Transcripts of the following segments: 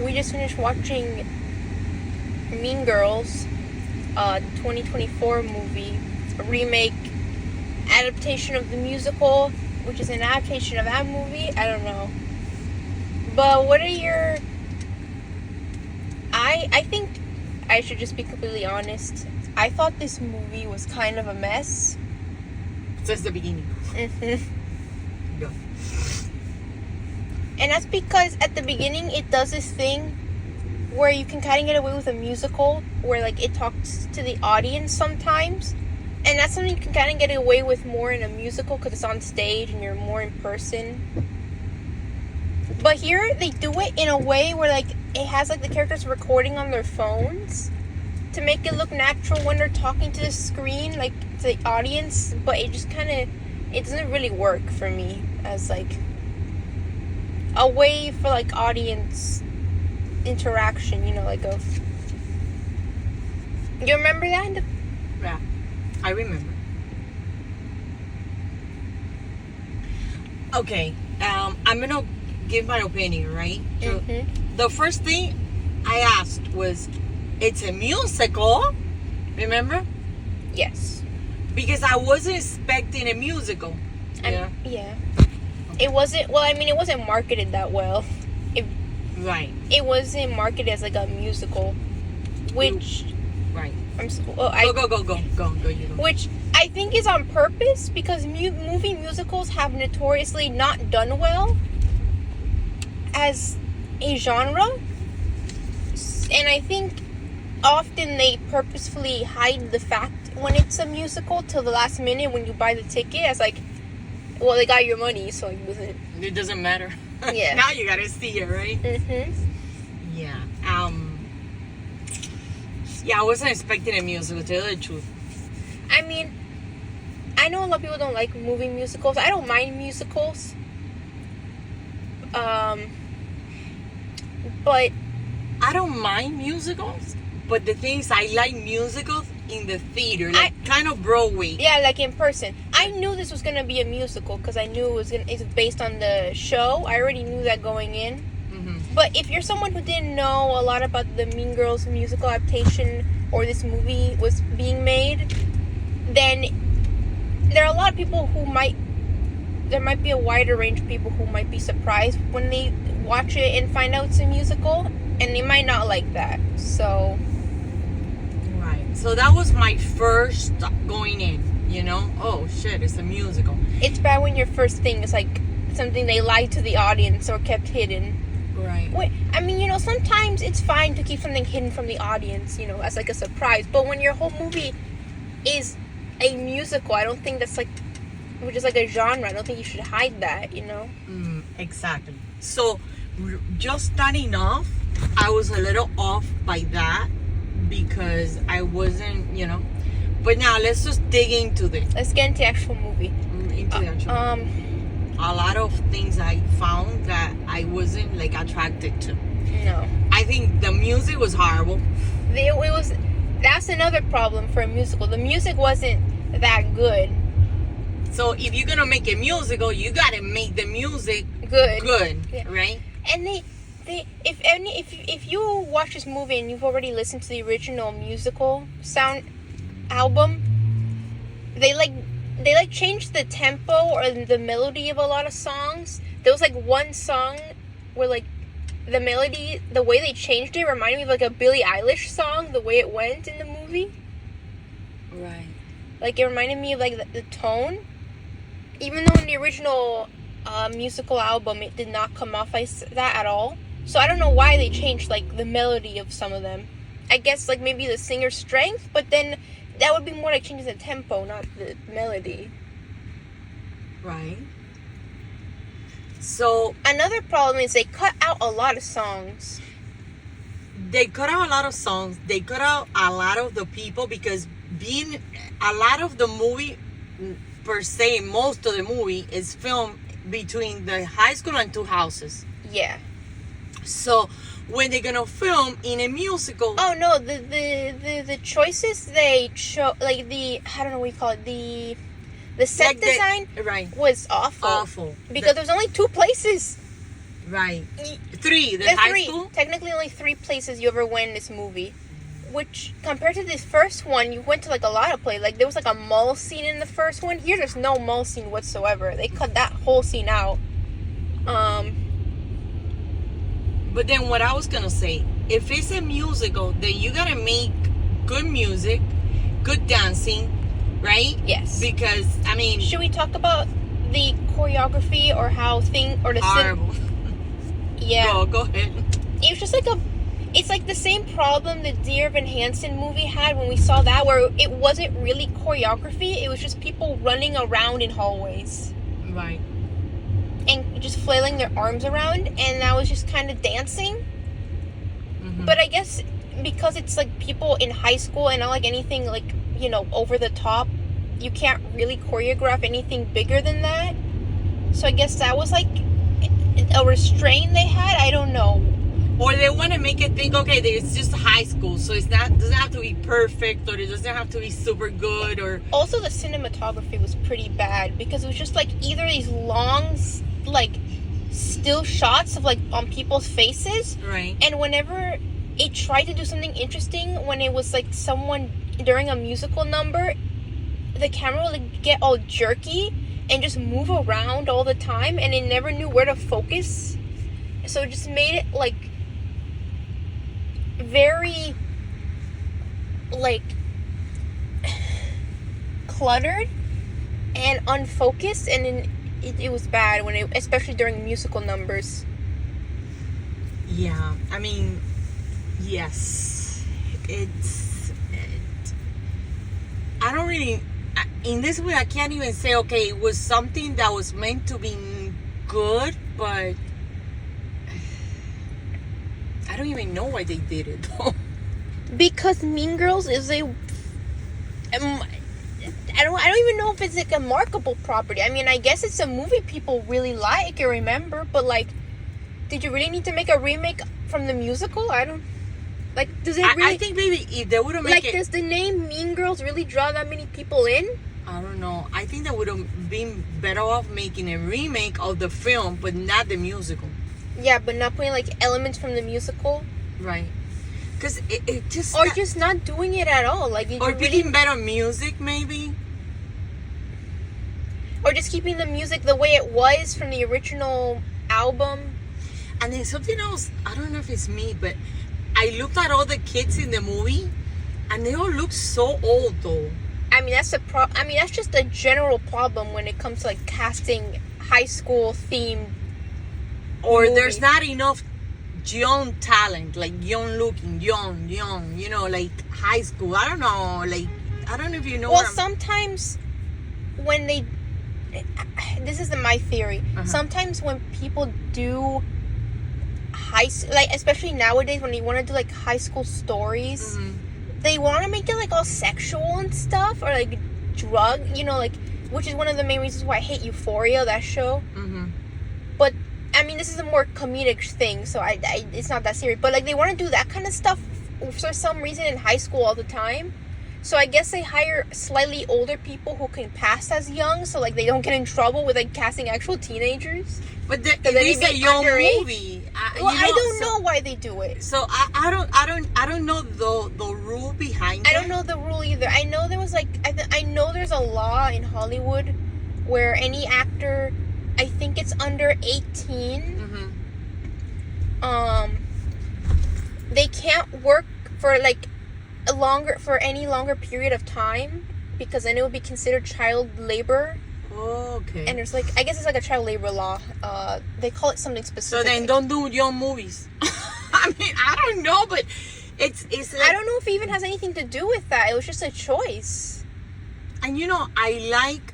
we just finished watching Mean Girls, 2024 movie, a remake, adaptation of the musical, which is an adaptation of that movie. I don't know. But what are your... I think I should just be completely honest. I thought this movie was kind of a mess. Since the beginning. Mm-hmm. Go. And that's because at the beginning it does this thing where you can kind of get away with a musical where like it talks to the audience sometimes. And that's something you can kind of get away with more in a musical because it's on stage and you're more in person. But here they do it in a way where like it has like the characters recording on their phones to make it look natural when they're talking to the screen, like to the audience. But it just kind of, it doesn't really work for me as like a way for like audience interaction, you know, like a... You remember that? Yeah, I remember. Okay, I'm gonna give my opinion, right? Mm-hmm. The first thing I asked was, it's a musical, remember? Yes. Because I wasn't expecting a musical. Yeah. Yeah. It wasn't, well, I mean, it wasn't marketed that well. Right. It wasn't marketed as like a musical, which... Right. Go, you go. Which I think is on purpose because movie musicals have notoriously not done well as a genre. And I think often they purposefully hide the fact when it's a musical till the last minute when you buy the ticket as like, well, they got your money, so it doesn't matter. Yeah. Now you gotta see it, right? Mm-hmm. Yeah. Yeah, I wasn't expecting a musical, to tell you the truth. I mean, I know a lot of people don't like movie musicals. I don't mind musicals. But I don't mind musicals, but the thing is, I like musicals in the theater, like kind of Broadway. Yeah, like in person. I knew this was gonna be a musical because I knew it's based on the show. I already knew that going in. Mm-hmm. But if you're someone who didn't know a lot about the Mean Girls musical adaptation or this movie was being made, then there are a lot of people who there might be a wider range of people who might be surprised when they watch it and find out it's a musical, and they might not like that. So So that was my first going in, you know? Oh, shit, it's a musical. it's bad when your first thing is like something they lied to the audience or kept hidden. Right. Wait, I mean, you know, sometimes it's fine to keep something hidden from the audience, you know, as like a surprise. But when your whole movie is a musical, I don't think that's like, which is like a genre, I don't think you should hide that, you know? Exactly. So, just starting off, I was a little off by that because I wasn't, you know. But now, let's just dig into this. Let's get into the actual movie. A lot of things I found that I wasn't like attracted to. No. I think the music was horrible. That's another problem for a musical. The music wasn't that good. So if you're gonna make a musical, you gotta make the music good, yeah. Right? And if you watch this movie and you've already listened to the original musical sound album, they changed the tempo or the melody of a lot of songs. There was like one song where like the melody, the way they changed it reminded me of like a Billie Eilish song, the way it went in the movie. Right. Like it reminded me of like the tone. Even though in the original musical album it did not come off like that at all. So I don't know why they changed like the melody of some of them. I guess like maybe the singer's strength, but then that would be more like changing the tempo, not the melody. Right. So another problem is they cut out a lot of songs. They cut out a lot of songs. They cut out a lot of the people because being a lot of the movie per se, most of the movie is filmed between the high school and two houses. Yeah. So when they're gonna film in a musical, oh no, the choices they show, like the, I don't know what you call it, the set like design right. was awful. Awful. Because there was only two places. Right. Three. The high school? Technically only 3 places you ever went in this movie. Which, compared to this first one, you went to like a lot of places. Like, there was like a mall scene in the first one. Here, there's no mall scene whatsoever. They cut that whole scene out. But then what I was gonna say, if it's a musical, then you gotta make good music, good dancing, right? Yes. Because, I mean... Should we talk about the choreography or how horrible. Yeah. Go ahead. It was just like it's like the same problem the Dear Evan Hansen movie had when we saw that, where it wasn't really choreography, it was just people running around in hallways. Right. And just flailing their arms around, and that was just kind of dancing. Mm-hmm. But I guess because it's like people in high school and not like anything like, you know, over the top, you can't really choreograph anything bigger than that. So I guess that was like a restraint they had. I don't know. Or they want to make it think, okay, it's just high school, so it doesn't have to be perfect, or it doesn't have to be super good, or... Also, the cinematography was pretty bad, because it was just, like, either these long, like, still shots of, like, on people's faces. Right. And whenever it tried to do something interesting, when it was, like, someone during a musical number, the camera would like, get all jerky and just move around all the time, and it never knew where to focus. So it just made it, like... very like cluttered and unfocused, and it was bad when especially during musical numbers. Yeah, I mean, yes, I don't really, in this way I can't even say, okay, it was something that was meant to be good, but I don't even know why they did it though. Because Mean Girls is I don't even know if it's like a marketable property. I mean, I guess it's a movie people really like and remember, but like, did you really need to make a remake from the musical? I don't like. Does it really? I think maybe if they would have made like, does the name Mean Girls really draw that many people in? I don't know. I think that would have been better off making a remake of the film, but not the musical. Yeah, but not putting like elements from the musical, right? Because it just or just not doing it at all, like or picking better music, maybe, or just keeping the music the way it was from the original album. And then something else, I don't know if it's me, but I looked at all the kids in the movie, and they all look so old, though. I mean, that's that's just a general problem when it comes to like casting high school themed. Or movie. There's not enough young talent, like young looking, young, you know, like high school. I don't know, like, I don't know if you know. Well, sometimes when they, this is my theory. Sometimes when people do like, especially nowadays when you want to do like high school stories, they want to make it like all sexual and stuff, or like drug, you know, like, which is one of the main reasons why I hate Euphoria, that show. But I mean, this is a more comedic thing, so I it's not that serious. But like, they want to do that kind of stuff for some reason in high school all the time. So I guess they hire slightly older people who can pass as young, so like they don't get in trouble with like casting actual teenagers. But it is a young movie. I don't know why they do it. So I don't know the rule behind it. I don't know the rule either. I know there was like I know there's a law in Hollywood where any actor, I think it's under 18, they can't work for like any longer period of time, because then it would be considered child labor. Oh, okay. And there's like, I guess it's like a child labor law. They call it something specific. So then don't do young movies. I mean, I don't know, but it's like, I don't know if it even has anything to do with that. It was just a choice. And you know, I like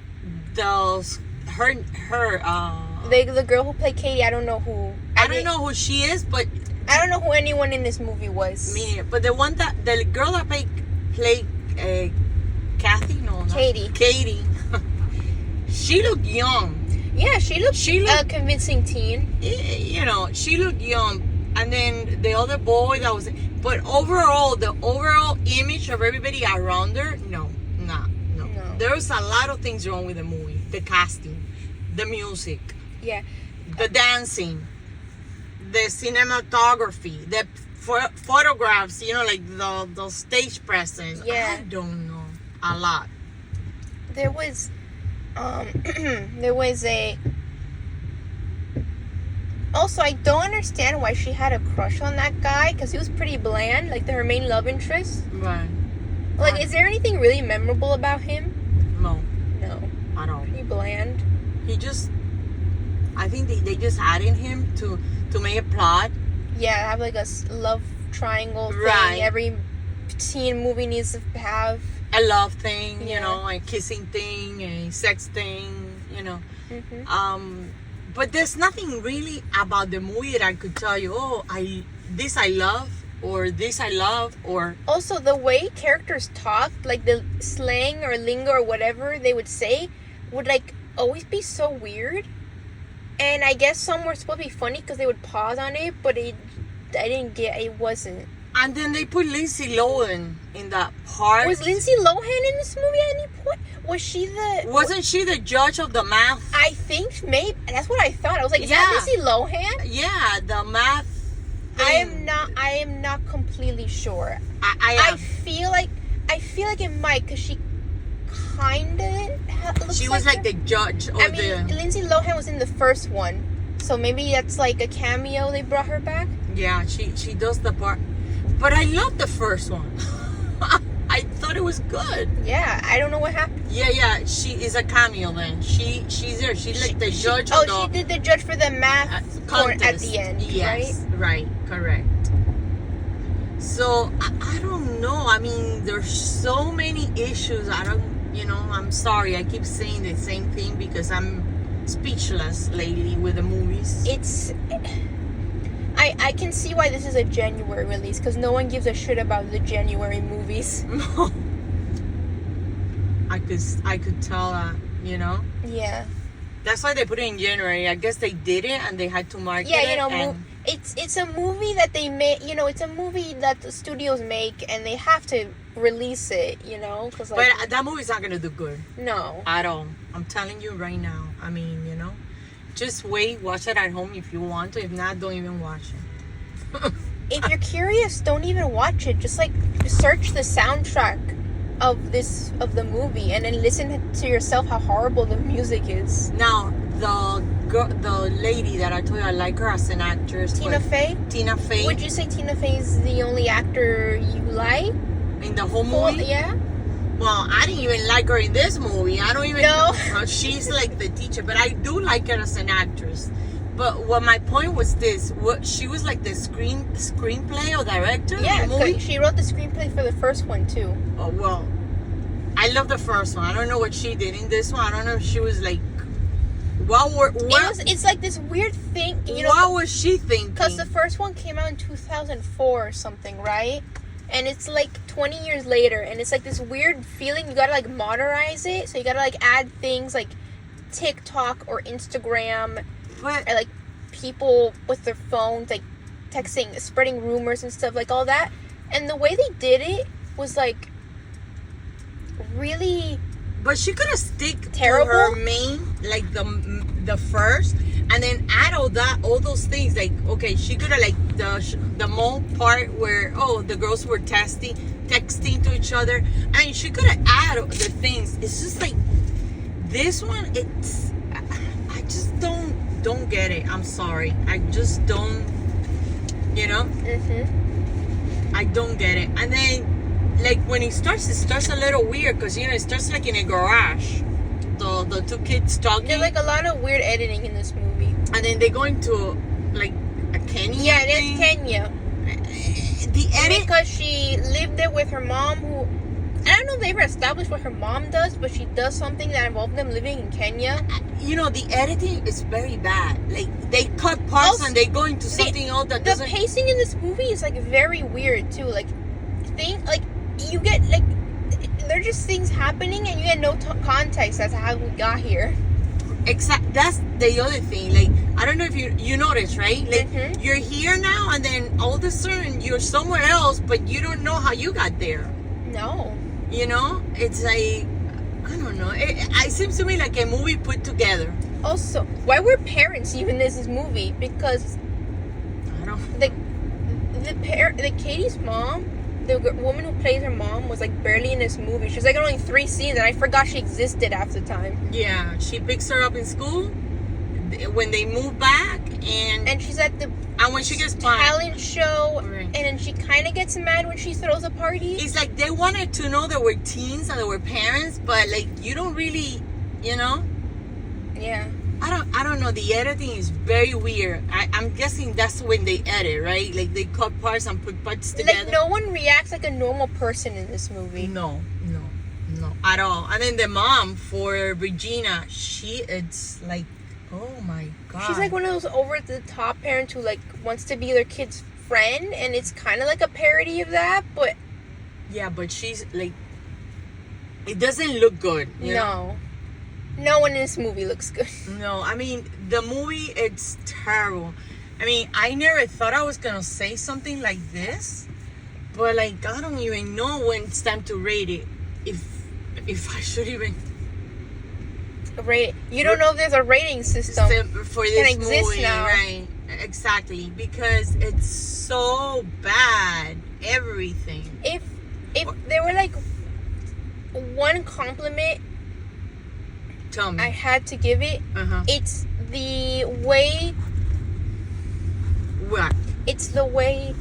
those the girl who played Katie. I don't know who. I don't know who she is, but I don't know who anyone in this movie was. Me neither. But the girl that played Kathy, Katie. She looked young. Yeah, she looked a convincing teen. You know, she looked young. And then the other boy that was... But overall, the overall image of everybody around her, no. There was a lot of things wrong with the movie. The casting, the music, yeah, the dancing. the cinematography, the photographs, you know, like the stage presence. Yeah. I don't know. A lot. There was there was a also, I don't understand why she had a crush on that guy, because he was pretty bland, like her main love interest. Right. Like, is there anything really memorable about him? No. No. At all. Pretty bland. He just, I think they just added him to make a plot. Yeah, have like a love triangle thing. Right. Every teen movie needs to have. A love thing, Yeah. you know, a kissing thing, a sex thing, you know. Mm-hmm. But there's nothing really about the movie that I could tell you, oh, this I love, or this I love, or... Also, the way characters talked, like the slang or lingo or whatever they would say, would like always be so weird. And I guess some were supposed to be funny because they would pause on it, but I didn't get it. Wasn't. And then they put Lindsay Lohan in that part. Was Lindsay Lohan in this movie at any point? Was she the... Wasn't she the judge of the math? I think maybe. That's what I thought. I was like, is Yeah. that Lindsay Lohan? Yeah, the math thing. I am not completely sure. I I feel like it might, because she kind of looks she was like her. the judge or I mean, Lindsay Lohan was in the first one, so maybe that's like a cameo. They brought her back. Yeah, she does the part. But I love the first one. I thought it was good. Yeah, I don't know what happened. Yeah, she is a cameo then. She's there. She's like the judge of the she did the judge for the math court at the end, yes, right? Correct. So, I don't know. I mean, there's so many issues. I'm sorry. I keep saying the same thing because I'm speechless lately with the movies. It's... I can see why this is a January release, because no one gives a shit about the January movies. I could tell that, you know? Yeah. That's why they put it in January. I guess they did it and they had to market it. Yeah, you know, and it's a movie that they make, you know, it's a movie that the studios make, and they have to release it, you know? Cause like, but that movie's not going to do good. No. At all. I'm telling you right now. I mean, you know? Just wait, watch it at home if you want to. If not, don't even watch it. If you're curious, don't even watch it. Just like search the soundtrack of the movie, and then listen to yourself how horrible the music is. Now, the lady that I told you I like her as an actress. Tina Fey? Tina Fey. Would you say Tina Fey is the only actor you like? In the whole Well, movie? yeah. Well, I didn't even like her in this movie. I don't even No. know. She's like the teacher, but I do like her as an actress. But what my point was this: she was like the screenplay or director Yeah, of the movie. she wrote the screenplay for the first one too. Oh well, I love the first one. I don't know what she did in this one. I don't know if she was like, It's like this weird thing, you know. What was she thinking? Because the first one came out in 2004 or something, right? And it's like 20 years later, and it's like this weird feeling. You gotta like modernize it, so you gotta like add things like TikTok or Instagram, But or like people with their phones like texting, spreading rumors and stuff, like all that. And the way they did it was like really... But she could have stick terrible to her main, like the first, and then add all those things. Like, okay, she could have like the mole part where the girls were texting to each other. I mean, she could have added the things. It's just like this one. I just don't get it. I'm sorry. I just don't. You know. Mm-hmm. I don't get it. And then. Like when it starts a little weird because it starts like in a garage. The two kids talking. There's like a lot of weird editing in this movie. And then they go into like a Kenya. Yeah, it thing. is Kenya. The edit Because she lived there with her mom, who I don't know if they ever established what her mom does, but she does something that involves them living in Kenya. the editing is very bad. Like they cut parts Also, and they go into something else that The doesn't. pacing in this movie is like very weird too. Like you get like there are just things happening and you get no context as to how we got here. Exact. That's the other thing. Like I don't know if you notice, right? Like Mhm. you're here now and then all of a sudden you're somewhere else, but you don't know how you got there. No. It's like I don't know. It seems to me like a movie put together. Also, why were parents even in this movie? Because the Katie's mom, the woman who plays her mom, was like barely in this movie. She was like in only 3 scenes, and I forgot she existed half the time. Yeah, she picks her up in school when they move back, and she's at the when she gets talent show, right. And then she kind of gets mad when she throws a party. It's like they wanted to know that we're teens and that we're parents, but like you don't really, you know. Yeah. I don't know. The editing is very weird. I'm guessing that's when they edit, right? Like they cut parts and put parts together. Like no one reacts like a normal person in this movie. No, at all. And then the mom for Regina, it's like, oh my god. She's like one of those over the top parents who like wants to be their kid's friend, and it's kind of like a parody of that, but yeah, but she's like, it doesn't look good. You know? No one in this movie looks good. No, I mean, the movie, it's terrible. I mean, I never thought I was going to say something like this. But, like, I don't even know when it's time to rate it. If I should even... Rate. You don't know if there's a rating system for this movie. Now. Right, exactly. Because it's so bad. Everything. If there were, like, one compliment... Tell me. I had to give it. It's the way. What? It's the way.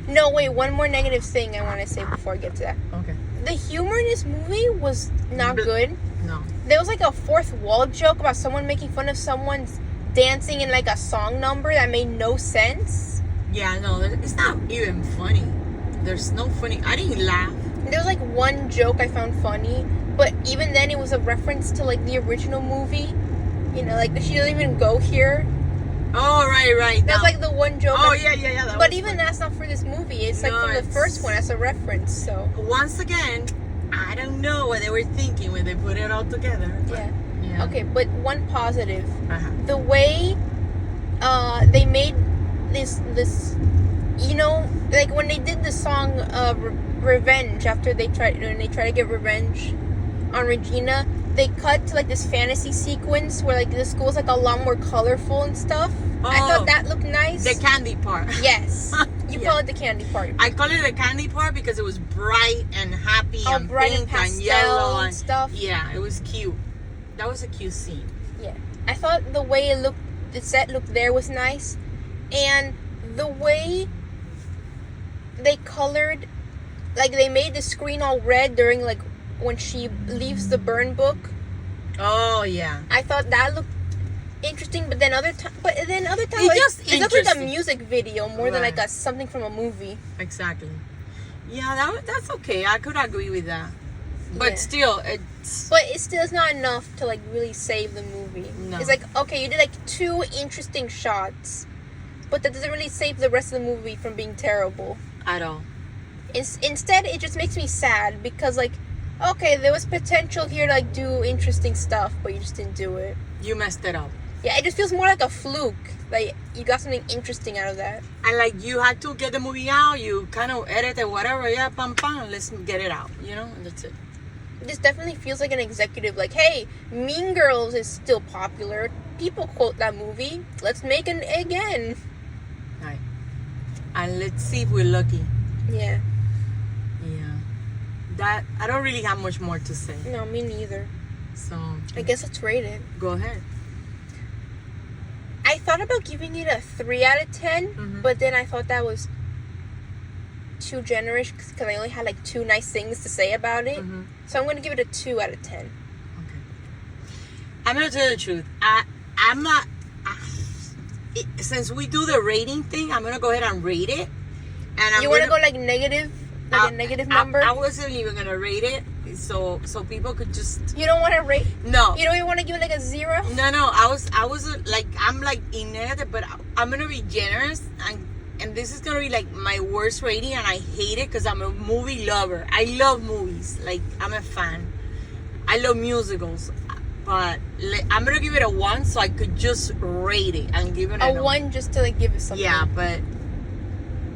No, wait. One more negative thing I want to say before I get to that. Okay. The humor in this movie was not good. No. There was like a fourth wall joke about someone making fun of someone's dancing in like a song number that made no sense. Yeah, no, it's not even funny. There's no funny. I didn't laugh. There was like one joke I found funny. But even then, it was a reference to, like, the original movie. You know, like, she doesn't even go here. Oh, right. That's, like, the one joke. Oh, yeah. But even that's not for this movie. It's, like, from the first one as a reference, so. Once again, I don't know what they were thinking when they put it all together. Yeah. Okay, but one positive. Uh-huh. The way they made this, you know, like, when they did the song Revenge, after they try to get revenge on Regina, they cut to like this fantasy sequence where like the school's like a lot more colorful and stuff. Oh, I thought that looked nice. The candy part. Yes. You call it the candy part. I call it the candy part because it was bright and happy and bright pink and yellow and stuff. Yeah, it was cute. That was a cute scene. Yeah. I thought the way the set looked there was nice. And the way they colored, like they made the screen all red during like when she leaves the burn book. Oh yeah. I thought that looked interesting, but then other times it looked like a music video more than like something from a movie. Exactly. Yeah, that's okay. I could agree with that. But still, it's not enough to like really save the movie. No. It's like, okay, you did like 2 interesting shots, but that doesn't really save the rest of the movie from being terrible at all. Instead, it just makes me sad because like, okay, there was potential here to like do interesting stuff, but you just didn't do it. You messed it up. Yeah, it just feels more like a fluke. Like you got something interesting out of that. And like you had to get the movie out, you kind of edited whatever, pam, let's get it out, you know, and that's it. This definitely feels like an executive, like, hey, Mean Girls is still popular. People quote that movie. Let's make it again. Right. And let's see if we're lucky. Yeah. That I don't really have much more to say. No, me neither. So I guess let's rate it. Go ahead. I thought about giving it a 3 out of 10, but then I thought that was too generous because I only had like 2 nice things to say about it. So I'm going to give it a 2 out of 10. Okay. I'm going to tell you the truth. I'm not... since we do the rating thing, I'm going to go ahead and rate it. And you want to go like negative? Like a negative number? I wasn't even going to rate it. So people could just... You don't want to rate... No. You don't even want to give it like a 0? No. I was like... I'm like in negative, but I'm going to be generous. And this is going to be like my worst rating. And I hate it because I'm a movie lover. I love movies. Like, I'm a fan. I love musicals. But I'm going to give it a 1 so I could just rate it and give it a 1 just to like give it something. Yeah, but...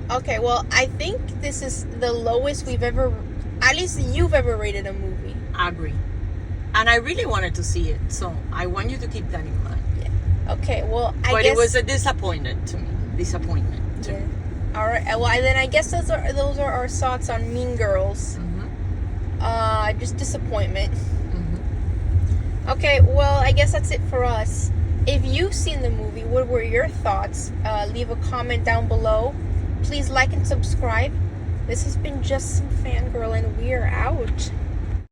Okay, well, I think this is the lowest we've ever... At least you've ever rated a movie. I agree. And I really wanted to see it. So I want you to keep that in mind. Yeah. Okay, well, But it was a disappointment to me. All right. Well, then I guess those are our thoughts on Mean Girls. Just disappointment. Okay. Well, I guess that's it for us. If you've seen the movie, what were your thoughts? Leave a comment down below. Please like and subscribe. This has been Just Some Fangirl, and we are out.